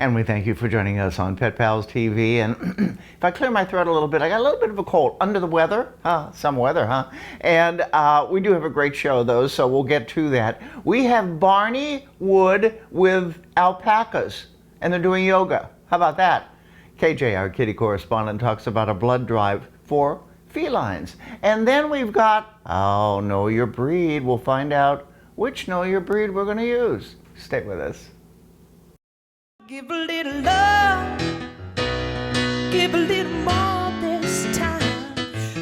And we thank you for joining us on Pet Pals TV. And if I clear my throat a little bit, I got a little bit of a cold. Under the weather, some weather, huh? And we do have a great show, though, so we'll get to that. We have Barney Wood with alpacas, and they're doing yoga. How about that? KJ, our kitty correspondent, talks about a blood drive for felines. And then we've got, oh, Know Your Breed. We'll find out which Know Your Breed we're going to use. Stay with us. Give a little love, give a little more this time.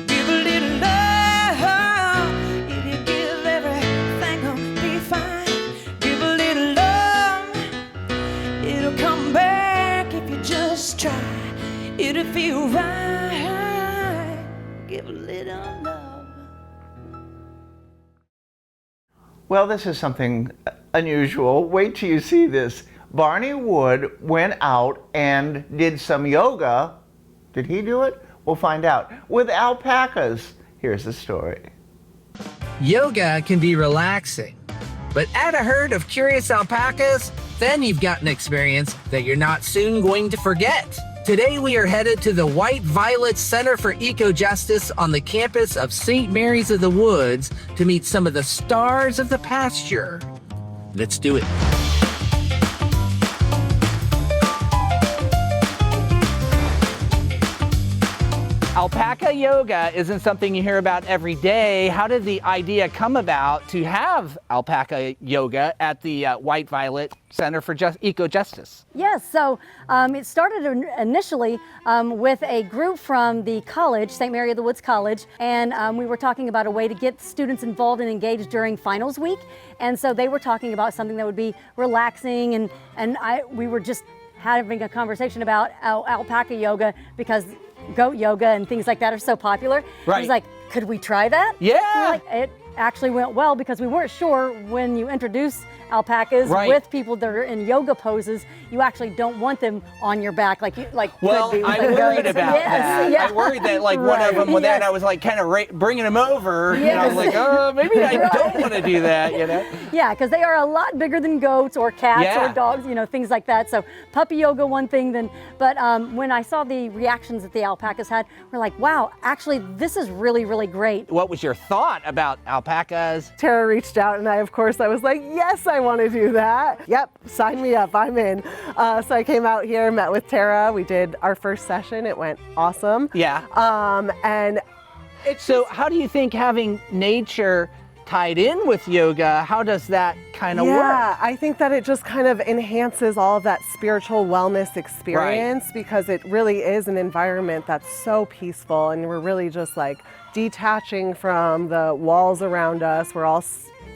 Give a little love, if you give everything will be fine. Give a little love, it'll come back if you just try. It'll feel right. Give a little love. Well, this is something unusual. Wait till you see this. Barney Wood went out and did some yoga. Did he do it? We'll find out. With alpacas. Here's the story. Yoga can be relaxing, but add a herd of curious alpacas, then you've got an experience that you're not soon going to forget. Today we are headed to the White Violet Center for Ecojustice on the campus of St. Mary's of the Woods to meet some of the stars of the pasture. Let's do it. Alpaca yoga isn't something you hear about every day. How did the idea come about to have alpaca yoga at the White Violet Center for Ecojustice? Yes, so it started initially with a group from the college, St. Mary of the Woods College, and we were talking about a way to get students involved and engaged during finals week. And so they were talking about something that would be relaxing, and we were just having a conversation about alpaca yoga because goat yoga and things like that are so popular. Right. He was like, could we try that? Yeah. It actually went well because we weren't sure when you introduce alpacas with people that are in yoga poses, you actually don't want them on your back well, could be I worried about that. Yeah. I worried that one of them with that, I was like kind of bringing them over. Yes. And I was like, oh, maybe I don't want to do that, you know? Yeah, because they are a lot bigger than goats or cats Yeah. or dogs, things like that. So puppy yoga, one thing, but when I saw the reactions that the alpacas had, we're like, wow, actually, this is really, really great. What was your thought about alpacas? Tara reached out and I was like, yes, I want to do that. Yep, sign me up, I'm in. So I came out here, met with Tara. We did our first session. It went awesome. Yeah. And So how do you think having nature tied in with yoga, how does that kind of work? Yeah, I think that it just kind of enhances all of that spiritual wellness experience because it really is an environment that's so peaceful and we're really just like detaching from the walls around us. We're all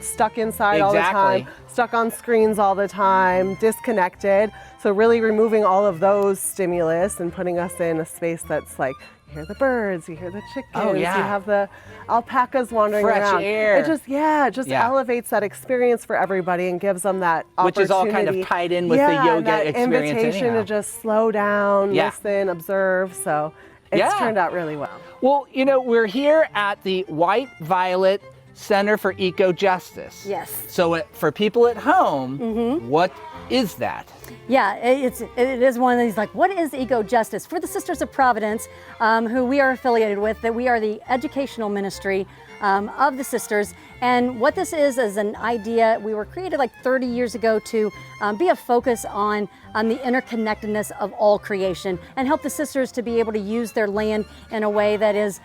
stuck inside all the time, stuck on screens all the time, disconnected. So really removing all of those stimulus and putting us in a space that's like, you hear the birds, you hear the chickens, you have the alpacas wandering Fresh around. air. It just elevates that experience for everybody and gives them that opportunity. Which is all kind of tied in with the yoga that experience invitation anyhow. to just slow down, listen, observe. So it's turned out really well. Well, we're here at the White Violet Center for Ecojustice. Yes. So for people at home, what is that? Yeah, it is one of these like, what is Ecojustice? For the Sisters of Providence, who we are affiliated with, that we are the educational ministry of the sisters. And what this is an idea, we were created like 30 years ago to be a focus on the interconnectedness of all creation and help the sisters to be able to use their land in a way that is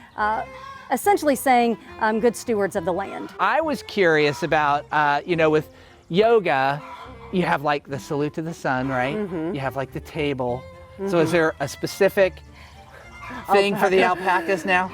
essentially saying good stewards of the land. I was curious about, with yoga, you have like the salute to the sun, right? You have like the table. So is there a specific thing for the alpacas now?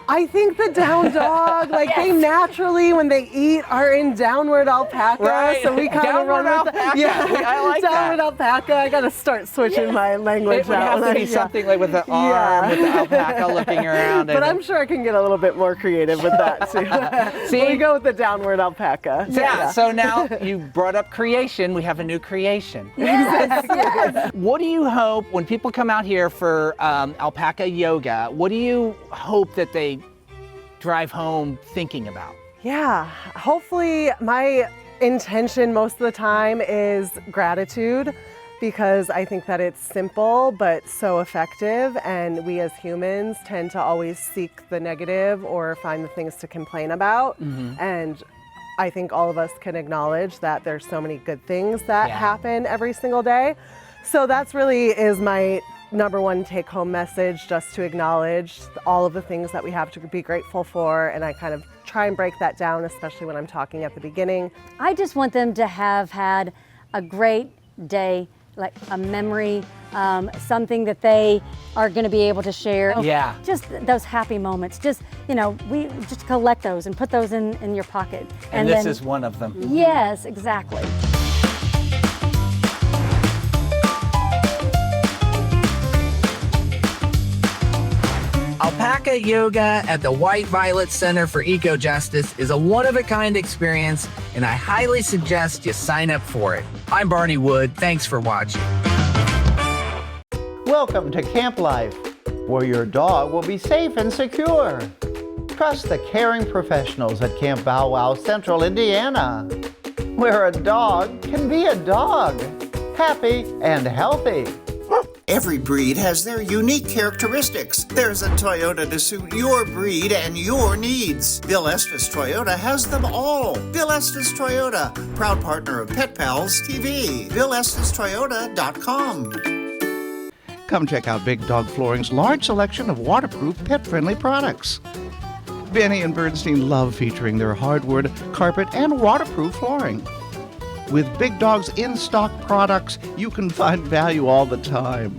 I think the down dog, they naturally, when they eat, are in downward alpaca. Right. So we kind of run with that. Yeah, I like downward that. alpaca. I got to start switching my language It would have to be something like with the arm, with the alpaca looking around. But I'm sure I can get a little bit more creative with that too. See? We go with the downward alpaca. Yeah, so now you brought up creation. We have a new creation. Yes. What do you hope when people come out here for alpaca yoga, what do you hope that they drive home thinking about? Yeah, hopefully my intention most of the time is gratitude. because I think that it's simple but so effective, and we as humans tend to always seek the negative or find the things to complain about. And I think all of us can acknowledge that there's so many good things that happen every single day. So that's really is my number one take-home message, just to acknowledge all of the things that we have to be grateful for, and I kind of try and break that down, especially when I'm talking at the beginning. I just want them to have had a great day, like a memory, something that they are going to be able to share. Yeah. Just those happy moments. Just, we just collect those and put those in your pocket. And this is one of them. Yes, exactly. Alpaca Yoga at the White Violet Center for Ecojustice is a one-of-a-kind experience, and I highly suggest you sign up for it. I'm Barney Wood. Thanks for watching. Welcome to Camp Life, where your dog will be safe and secure. Trust the caring professionals at Camp Bow Wow Central, Indiana, where a dog can be a dog, happy and healthy. Every breed has their unique characteristics. There's a Toyota to suit your breed and your needs. Bill Estes Toyota has them all. Bill Estes Toyota, proud partner of Pet Pals TV. BillEstesToyota.com. Come check out Big Dog Flooring's large selection of waterproof, pet-friendly products. Benny and Bernstein love featuring their hardwood, carpet, and waterproof flooring. With Big Dog's in-stock products, you can find value all the time.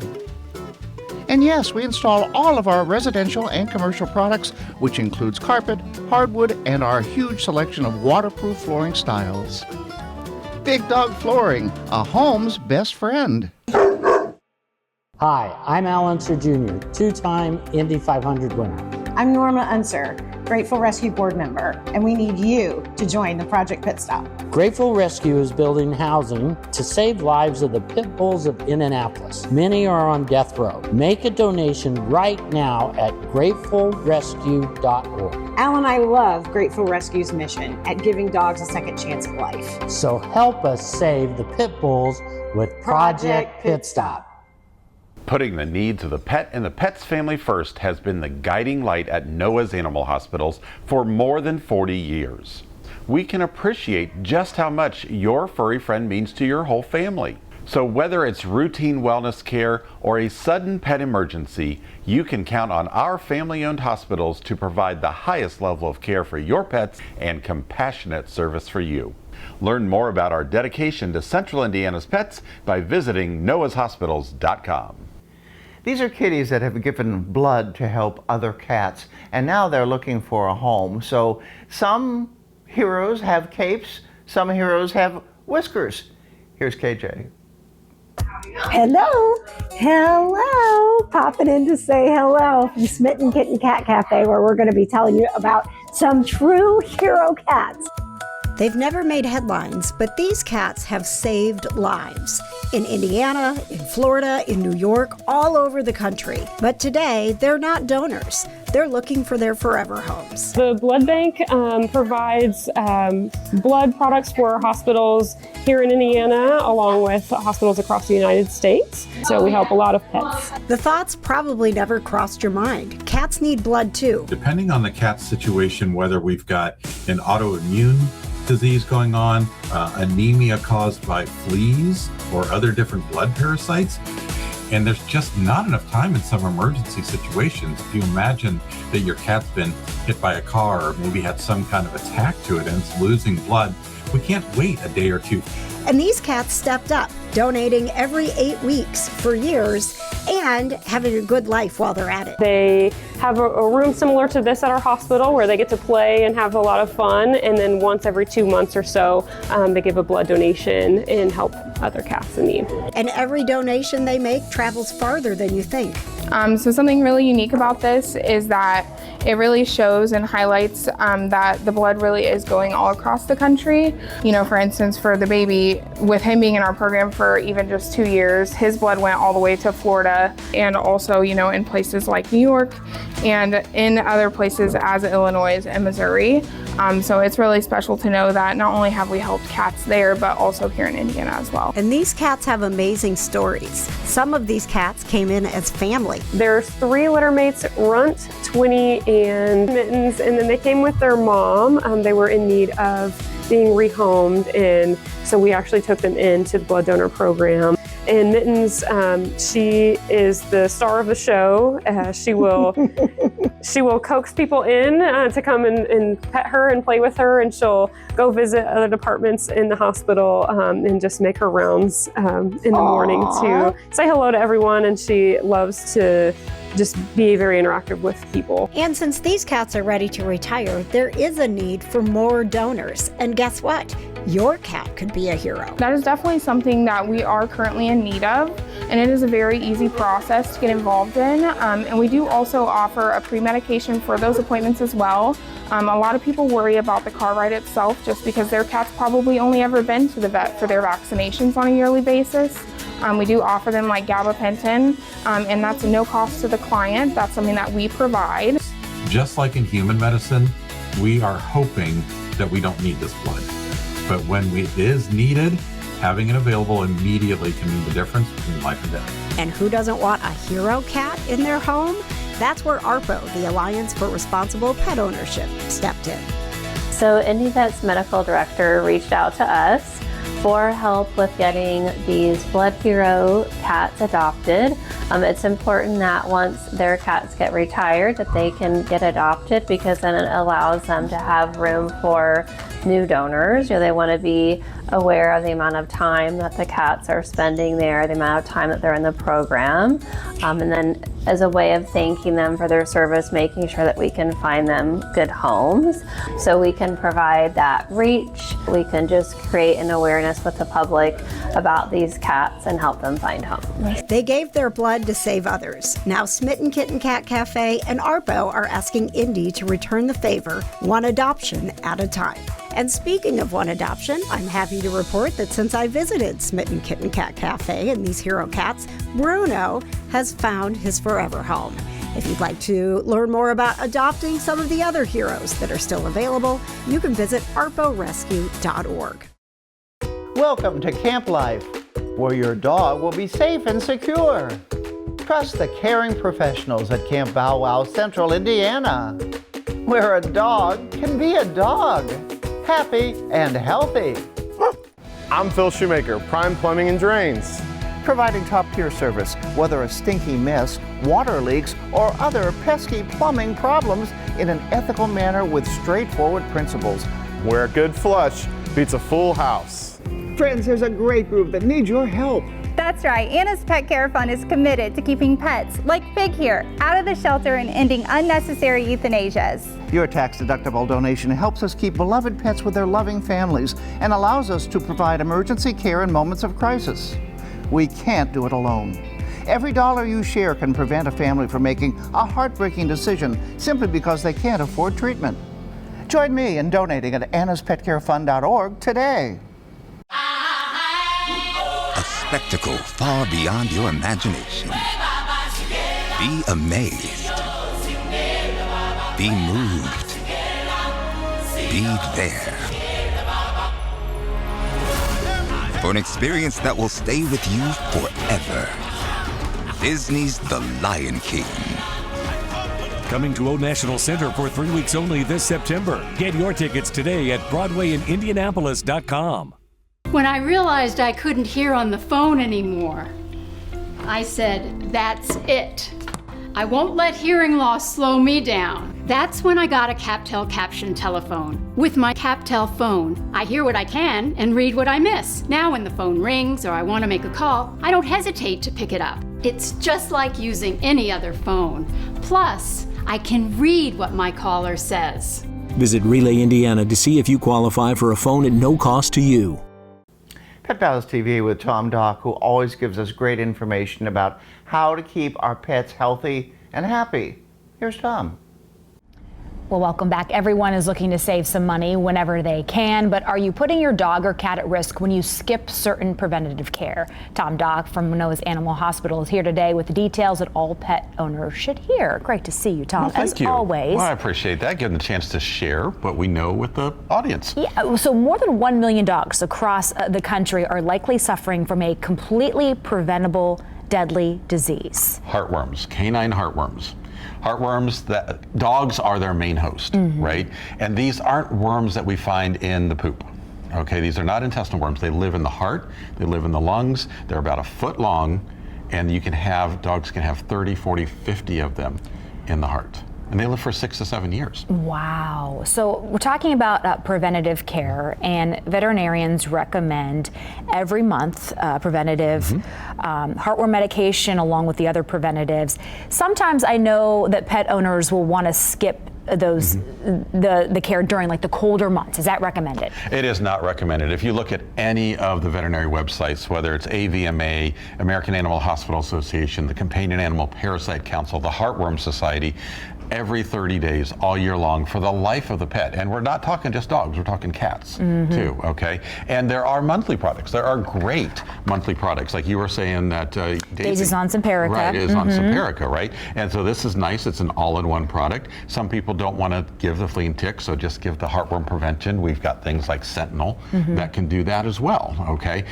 And yes, we install all of our residential and commercial products, which includes carpet, hardwood, and our huge selection of waterproof flooring styles. Big Dog Flooring, a home's best friend. Hi, I'm Al Unser Jr., two-time Indy 500 winner. I'm Norma Unser, Grateful Rescue board member, and we need you to join the Project Pit Stop. Grateful Rescue is building housing to save lives of the pit bulls of Indianapolis. Many are on death row. Make a donation right now at gratefulrescue.org. Al and I love Grateful Rescue's mission at giving dogs a second chance at life. So help us save the pit bulls with Project Pit Stop. Putting the needs of the pet and the pet's family first has been the guiding light at Noah's Animal Hospitals for more than 40 years. We can appreciate just how much your furry friend means to your whole family. So whether it's routine wellness care or a sudden pet emergency, you can count on our family-owned hospitals to provide the highest level of care for your pets and compassionate service for you. Learn more about our dedication to Central Indiana's pets by visiting noahshospitals.com. These are kitties that have given blood to help other cats, and now they're looking for a home. So some heroes have capes, some heroes have whiskers. Here's KJ. Hello, hello, popping in to say hello from Smitten Kitten Cat Cafe, where we're going to be telling you about some true hero cats. They've never made headlines, but these cats have saved lives. In Indiana, in Florida, in New York, all over the country. But today, they're not donors. They're looking for their forever homes. The blood bank provides blood products for hospitals here in Indiana, along with hospitals across the United States. So we help a lot of pets. The thoughts probably never crossed your mind. Cats need blood too. Depending on the cat's situation, whether we've got an autoimmune disease going on, anemia caused by fleas or other different blood parasites, and there's just not enough time in some emergency situations. If you imagine that your cat's been hit by a car or maybe had some kind of attack to it and it's losing blood, we can't wait a day or two. And these cats stepped up, donating every 8 weeks for years and having a good life while they're at it. They have a room similar to this at our hospital where they get to play and have a lot of fun, and then once every 2 months or so, they give a blood donation and help other cats in need. And every donation they make travels farther than you think. So something really unique about this is that it really shows and highlights that the blood really is going all across the country. You know, for instance, for the baby, with him being in our program for even just 2 years, his blood went all the way to Florida, and also, you know, in places like New York and in other places as Illinois and Missouri. So it's really special to know that not only have we helped cats there, but also here in Indiana as well. And these cats have amazing stories. Some of these cats came in as family. There's 3 litter mates, Runt, Twinny, and Mittens, and then they came with their mom. They were in need of being rehomed, and so we actually took them into the blood donor program. And Mittens, she is the star of the show. She will coax people in to come and pet her and play with her, and she'll go visit other departments in the hospital and just make her rounds in the morning to say hello to everyone. And she loves to just be very interactive with people. And since these cats are ready to retire, there is a need for more donors. And guess what? Your cat could be a hero. That is definitely something that we are currently in need of, and it is a very easy process to get involved in. And we do also offer a pre-medication for those appointments as well. A lot of people worry about the car ride itself just because their cat's probably only ever been to the vet for their vaccinations on a yearly basis. We do offer them like gabapentin, and that's no cost to the client. That's something that we provide. Just like in human medicine, we are hoping that we don't need this blood. But when it is needed, having it available immediately can mean the difference between life and death. And who doesn't want a hero cat in their home? That's where ARPO, the Alliance for Responsible Pet Ownership, stepped in. So IndyVet's medical director reached out to us for help with getting these blood hero cats adopted. It's important that once their cats get retired that they can get adopted, because then it allows them to have room for new donors. You know, they want to be aware of the amount of time that the cats are spending there, the amount of time that they're in the program, and then as a way of thanking them for their service, making sure that we can find them good homes. So we can provide that reach. We can just create an awareness with the public about these cats and help them find homes. They gave their blood to save others. Now Smitten Kitten Cat Cafe and ARPO are asking Indy to return the favor, one adoption at a time. And speaking of one adoption, I'm happy to report that since I visited Smitten Kitten Cat Cafe and these hero cats, Bruno has found his forever home. If you'd like to learn more about adopting some of the other heroes that are still available, you can visit arporescue.org. Welcome to Camp Life, where your dog will be safe and secure. Trust the caring professionals at Camp Bow Wow Central, Indiana, where a dog can be a dog, happy and healthy. I'm Phil Shoemaker, Prime Plumbing and Drains. Providing top-tier service, whether a stinky mess, water leaks, or other pesky plumbing problems in an ethical manner with straightforward principles. Where a good flush beats a full house. Friends, there's a great group that needs your help. That's right. Anna's Pet Care Fund is committed to keeping pets, like Fig here, out of the shelter and ending unnecessary euthanasias. Your tax-deductible donation helps us keep beloved pets with their loving families and allows us to provide emergency care in moments of crisis. We can't do it alone. Every dollar you share can prevent a family from making a heartbreaking decision simply because they can't afford treatment. Join me in donating at annaspetcarefund.org today. A spectacle far beyond your imagination. Be amazed. Be moved. Be there. For an experience that will stay with you forever. Disney's The Lion King. Coming to Old National Center for 3 weeks only this September. Get your tickets today at BroadwayInIndianapolis.com. When I realized I couldn't hear on the phone anymore, I said, that's it. I won't let hearing loss slow me down. That's when I got a CapTel caption telephone. With my CapTel phone, I hear what I can and read what I miss. Now when the phone rings or I want to make a call, I don't hesitate to pick it up. It's just like using any other phone. Plus, I can read what my caller says. Visit Relay Indiana to see if you qualify for a phone at no cost to you. Pet Pals TV with Tom Dock, who always gives us great information about how to keep our pets healthy and happy. Here's Tom. Well, welcome back. Everyone is looking to save some money whenever they can, but are you putting your dog or cat at risk when you skip certain preventative care? Tom Dock from Manoa's Animal Hospital is here today with the details that all pet owners should hear. Great to see you, Tom, Well, thank you. always. Well, I appreciate that, getting the chance to share what we know with the audience. Yeah, so more than 1 million dogs across the country are likely suffering from a completely preventable deadly disease. Heartworms, canine heartworms. Heartworms, dogs are their main host, right? And these aren't worms that we find in the poop. Okay, these are not intestinal worms. They live in the heart, they live in the lungs. They're about a foot long, and dogs can have 30, 40, 50 of them in the heart. And they live for 6 to 7 years. Wow. So we're talking about preventative care, and veterinarians recommend every month preventative heartworm medication along with the other preventatives. Sometimes I know that pet owners will want to skip those the care during like the colder months. Is that recommended? It is not recommended. If you look at any of the veterinary websites, whether it's AVMA, American Animal Hospital Association, the Companion Animal Parasite Council, the Heartworm Society, every 30 days, all year long, for the life of the pet. And we're not talking just dogs, we're talking cats too, okay? And there are monthly products. There are great monthly products. Like you were saying that Daisy's on Simparica. Right, is on Simparica, right? And so this is nice, it's an all-in-one product. Some people don't want to give the flea and tick, so just give the heartworm prevention. We've got things like Sentinel that can do that as well, okay?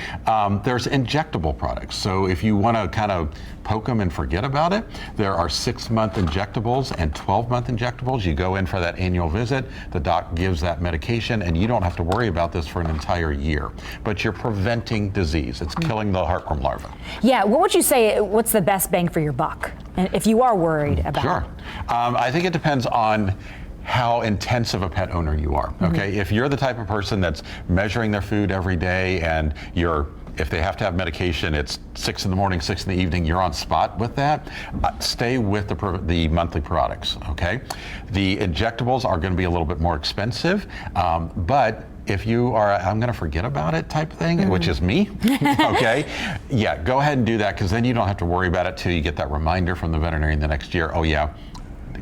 There's injectable products. So if you want to kind of poke them and forget about it, there are 6-month injectables and 12-month injectables. You go in for that annual visit, the doc gives that medication, and you don't have to worry about this for an entire year. But you're preventing disease. It's killing the heartworm larva. Yeah, what would you say, what's the best bang for your buck? And if you are worried about Sure. I think it depends on how intensive a pet owner you are, okay? If you're the type of person that's measuring their food every day and if they have to have medication, it's 6 in the morning, 6 in the evening, you're on spot with that, stay with the monthly products, okay? The injectables are gonna be a little bit more expensive, but if you are, I'm gonna forget about it type thing, which is me, okay? Yeah, go ahead and do that, because then you don't have to worry about it till you get that reminder from the veterinarian the next year, oh yeah,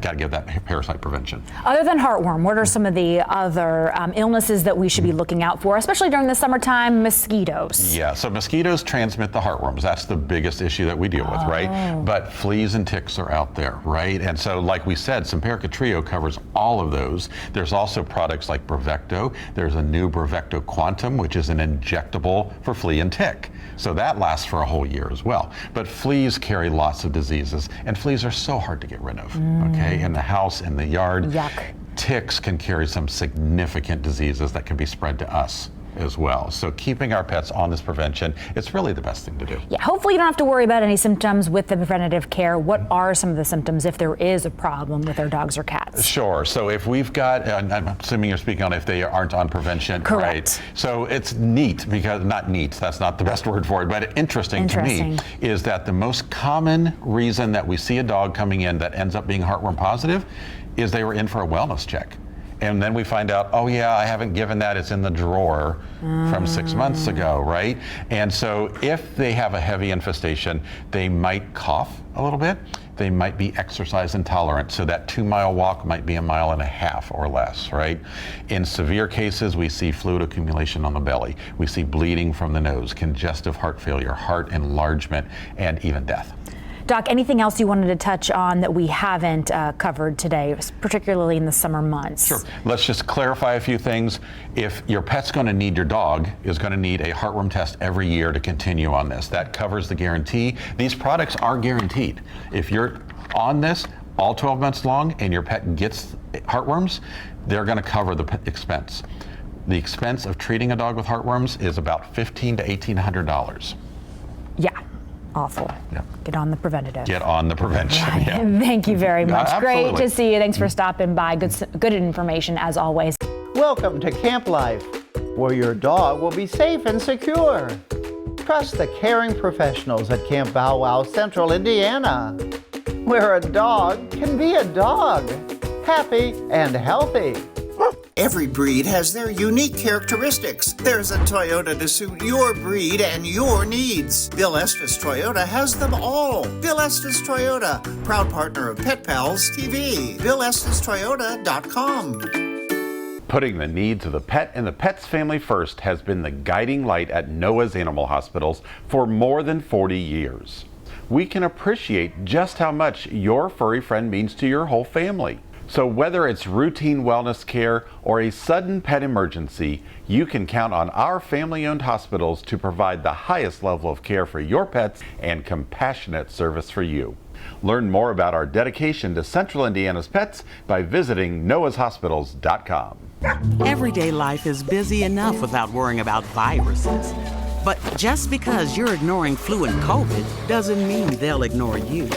got to give that parasite prevention. Other than heartworm, what are some of the other illnesses that we should be looking out for, especially during the summertime? Mosquitoes. Yeah, so mosquitoes transmit the heartworms. That's the biggest issue that we deal with, right? But fleas and ticks are out there, right? And so like we said, Simparica Trio covers all of those. There's also products like Bravecto. There's a new Bravecto Quantum, which is an injectable for flea and tick. So that lasts for a whole year as well. But fleas carry lots of diseases, and fleas are so hard to get rid of, okay? In the house, in the yard. Yuck. Ticks can carry some significant diseases that can be spread to us as well. So keeping our pets on this prevention, it's really the best thing to do. Yeah, hopefully you don't have to worry about any symptoms with the preventative care. What are some of the symptoms if there is a problem with our dogs or cats? Sure, so if we've got, and I'm assuming you're speaking on if they aren't on prevention, correct. Right? So it's neat, because, not neat, that's not the best word for it, but interesting to me is that the most common reason that we see a dog coming in that ends up being heartworm positive is they were in for a wellness check. And then we find out, oh yeah, I haven't given that, it's in the drawer from 6 months ago, right? And so if they have a heavy infestation, they might cough a little bit, they might be exercise intolerant, so that 2-mile walk might be 1.5 miles or less, right? In severe cases, we see fluid accumulation on the belly, we see bleeding from the nose, congestive heart failure, heart enlargement, and even death. Doc, anything else you wanted to touch on that we haven't covered today, particularly in the summer months? Sure. Let's just clarify a few things. If your pet's going to need, your dog is going to need a heartworm test every year to continue on this. That covers the guarantee. These products are guaranteed. If you're on this all 12 months long and your pet gets heartworms, they're going to cover the expense. The expense of treating a dog with heartworms is about $1,500 to $1,800. Yeah. Awful. Yeah. Get on the preventative. Get on the prevention. Right. Yeah. Thank you very much. Absolutely. Great to see you. Thanks for stopping by. Good information as always. Welcome to Camp Life, where your dog will be safe and secure. Trust the caring professionals at Camp Bow Wow, Central Indiana, where a dog can be a dog, happy and healthy. Every breed has their unique characteristics. There's a Toyota to suit your breed and your needs. Bill Estes Toyota has them all. Bill Estes Toyota, proud partner of Pet Pals TV. BillEstesToyota.com. Putting the needs of the pet and the pet's family first has been the guiding light at Noah's Animal Hospitals for more than 40 years. We can appreciate just how much your furry friend means to your whole family. So whether it's routine wellness care or a sudden pet emergency, you can count on our family-owned hospitals to provide the highest level of care for your pets and compassionate service for you. Learn more about our dedication to Central Indiana's pets by visiting noahshospitals.com. Everyday life is busy enough without worrying about viruses. But just because you're ignoring flu and COVID doesn't mean they'll ignore you.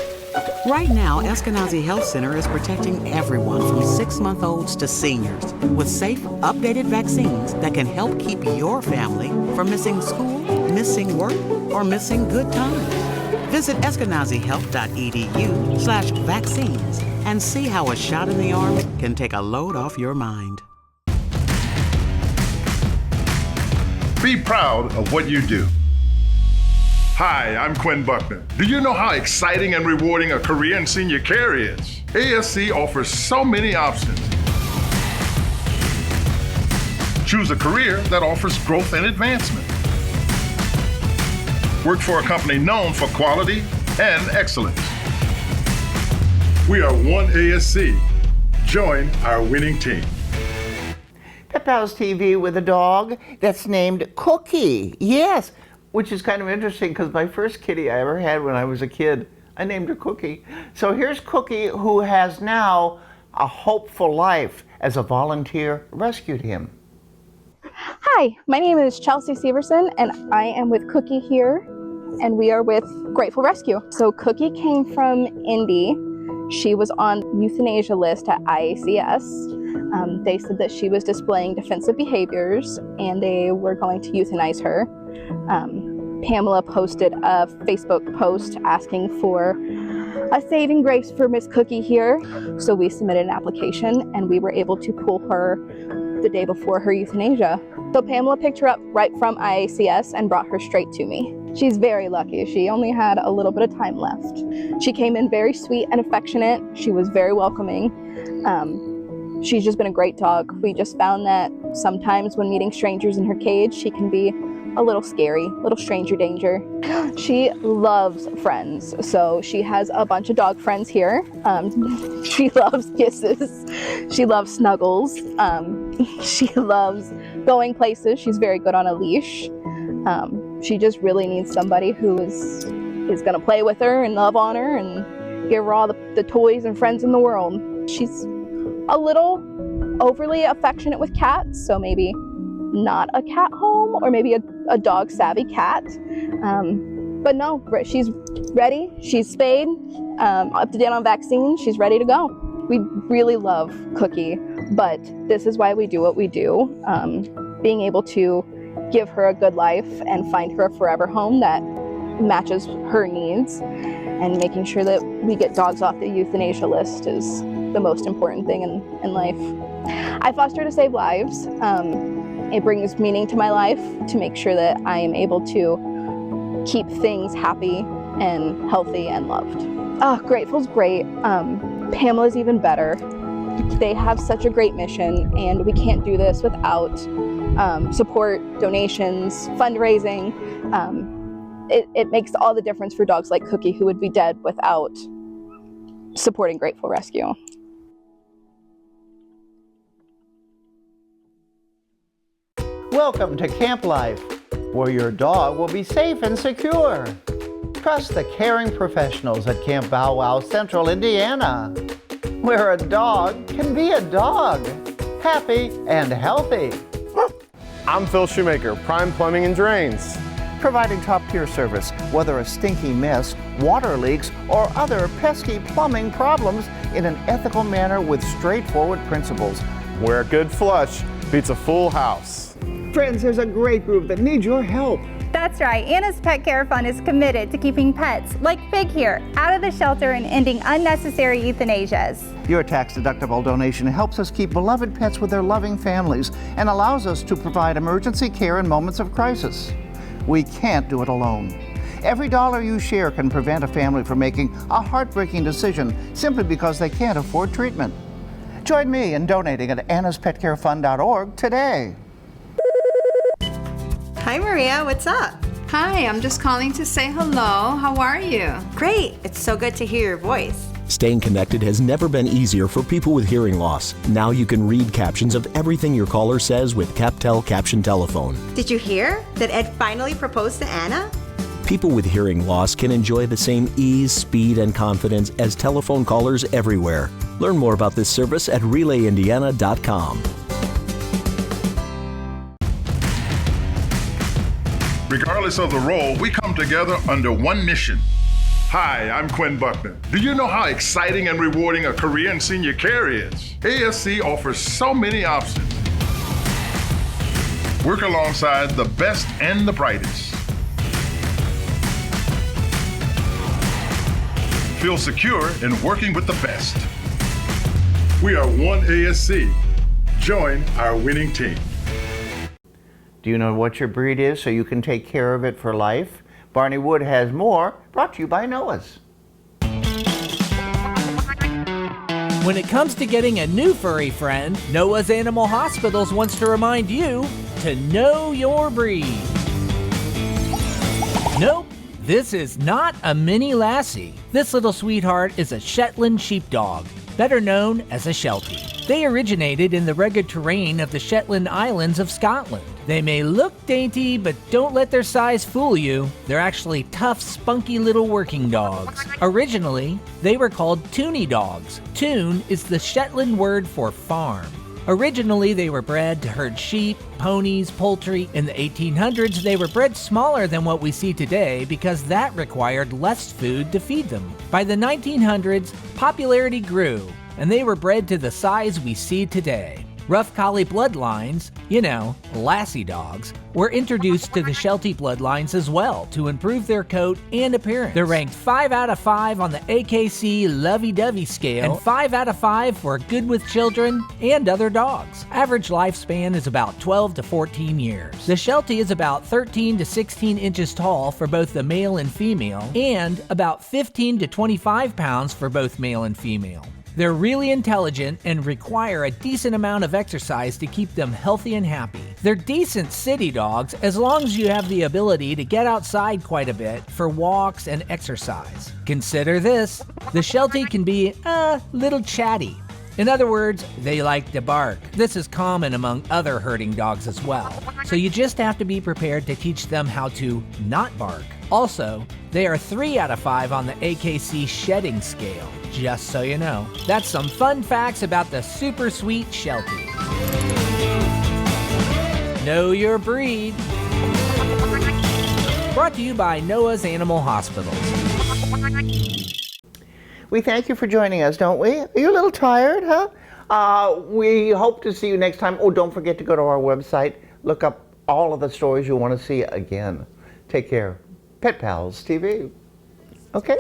Right now, Eskenazi Health Center is protecting everyone from 6-month-olds to seniors with safe, updated vaccines that can help keep your family from missing school, missing work, or missing good times. Visit eskenazihealth.edu/vaccines and see how a shot in the arm can take a load off your mind. Be proud of what you do. Hi, I'm Quinn Buckner. Do you know how exciting and rewarding a career in senior care is? ASC offers so many options. Choose a career that offers growth and advancement. Work for a company known for quality and excellence. We are one ASC. Join our winning team. Pet Pals TV with a dog that's named Cookie. Yes, which is kind of interesting because my first kitty I ever had when I was a kid, I named her Cookie. So here's Cookie, who has now a hopeful life as a volunteer rescued him. Hi, my name is Chelsea Severson and I am with Cookie here and we are with Grateful Rescue. So Cookie came from Indy. She was on the euthanasia list at IACS. They said that she was displaying defensive behaviors and they were going to euthanize her. Pamela posted a Facebook post asking for a saving grace for Miss Cookie here. So we submitted an application and we were able to pull her the day before her euthanasia. So Pamela picked her up right from IACS and brought her straight to me. She's very lucky. She only had a little bit of time left. She came in very sweet and affectionate. She was very welcoming. She's just been a great dog. We just found that sometimes when meeting strangers in her cage, she can be a little scary, little stranger danger. She loves friends, so she has a bunch of dog friends here. She loves kisses. She loves snuggles. She loves going places. She's very good on a leash. She just really needs somebody who is gonna play with her and love on her and give her all the toys and friends in the world. She's a little overly affectionate with cats, so maybe not a cat home or maybe a dog savvy cat. But no, she's ready. She's spayed, up to date on vaccines. She's ready to go. We really love Cookie, but this is why we do what we do. Being able to give her a good life and find her a forever home that matches her needs and making sure that we get dogs off the euthanasia list is the most important thing in life. I foster to save lives. It brings meaning to my life to make sure that I am able to keep things happy and healthy and loved. Oh, Grateful's great. Pamela's even better. They have such a great mission and we can't do this without support, donations, fundraising. It makes all the difference for dogs like Cookie who would be dead without supporting Grateful Rescue. Welcome to Camp Life, where your dog will be safe and secure. Trust the caring professionals at Camp Bow Wow, Central Indiana, where a dog can be a dog, happy and healthy. I'm Phil Shoemaker, Prime Plumbing and Drains. Providing top-tier service, whether a stinky mess, water leaks, or other pesky plumbing problems in an ethical manner with straightforward principles. Where a good flush beats a full house. Friends, there's a great group that needs your help. That That's right. Anna's Pet Care Fund is committed to keeping pets, like Fig here, out of the shelter and ending unnecessary euthanasias. Your tax-deductible donation helps us keep beloved pets with their loving families and allows us to provide emergency care in moments of crisis. We can't do it alone. Every dollar you share can prevent a family from making a heartbreaking decision simply because they can't afford treatment. Join me in donating at annaspetcarefund.org today. Hi, Maria. What's up? Hi, I'm just calling to say hello. How are you? Great. It's so good to hear your voice. Staying connected has never been easier for people with hearing loss. Now you can read captions of everything your caller says with CapTel Caption Telephone. Did you hear that Ed finally proposed to Anna? People with hearing loss can enjoy the same ease, speed, and confidence as telephone callers everywhere. Learn more about this service at RelayIndiana.com. Regardless of the role, we come together under one mission. Hi, I'm Quinn Buckner. Do you know how exciting and rewarding a career in senior care is? ASC offers so many options. Work alongside the best and the brightest. Feel secure in working with the best. We are one ASC. Join our winning team. Do you know what your breed is so you can take care of it for life? Barney Wood has more, brought to you by Noah's. When it comes to getting a new furry friend, Noah's Animal Hospitals wants to remind you to know your breed. Nope, this is not a mini lassie. This little sweetheart is a Shetland sheepdog, better known as a Sheltie. They originated in the rugged terrain of the Shetland Islands of Scotland. They may look dainty, but don't let their size fool you. They're actually tough, spunky little working dogs. Originally, they were called Toonie dogs. Toon is the Shetland word for farm. Originally, they were bred to herd sheep, ponies, poultry. In the 1800s, they were bred smaller than what we see today because that required less food to feed them. By the 1900s, popularity grew, and they were bred to the size we see today. Rough Collie bloodlines, lassie dogs, were introduced to the Sheltie bloodlines as well to improve their coat and appearance. They're ranked 5 out of 5 on the AKC Lovey-Dovey scale and 5 out of 5 for good with children and other dogs. Average lifespan is about 12 to 14 years. The Sheltie is about 13 to 16 inches tall for both the male and female, and about 15 to 25 pounds for both male and female. They're really intelligent and require a decent amount of exercise to keep them healthy and happy. They're decent city dogs as long as you have the ability to get outside quite a bit for walks and exercise. Consider this, the Sheltie can be a little chatty. In other words, they like to bark. This is common among other herding dogs as well. So you just have to be prepared to teach them how to not bark. Also, they are 3 out of 5 on the AKC shedding scale, just so you know. That's some fun facts about the super sweet Sheltie. Know your breed. Brought to you by Noah's Animal Hospitals. We thank you for joining us, don't we? Are you a little tired, huh? We hope to see you next time. Oh, don't forget to go to our website. Look up all of the stories you want to see again. Take care. Pet Pals TV. Okay?